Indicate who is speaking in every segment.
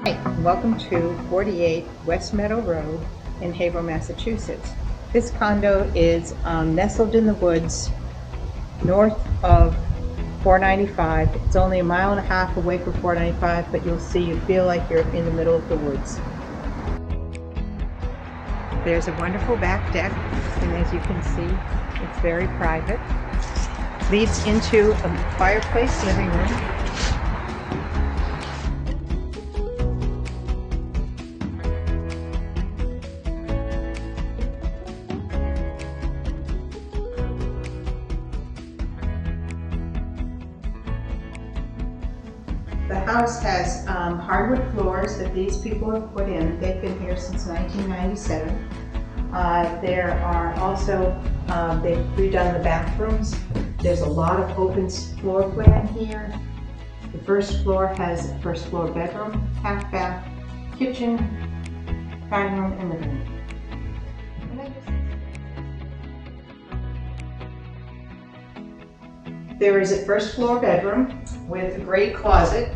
Speaker 1: Hi, and welcome to 48 West Meadow Road in Haverhill, Massachusetts. This condo is nestled in the woods north of 495. It's only a mile and a half away from 495, but you'll see, you feel like you're in the middle of the woods. There's a wonderful back deck, and as you can see, it's very private. Leads into a fireplace living room. The house has hardwood floors that these people have put in. They've been here since 1997. There are also, they've redone the bathrooms. There's a lot of open floor plan here. The first floor has a first floor bedroom, half bath, kitchen, dining room, and living room. There is a first floor bedroom with a great closet.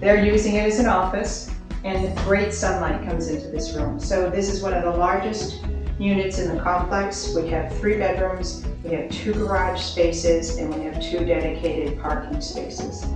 Speaker 1: They're using it as an office, and great sunlight comes into this room. So this is one of the largest units in the complex. We have 3 bedrooms, we have 2 garage spaces, and we have 2 dedicated parking spaces.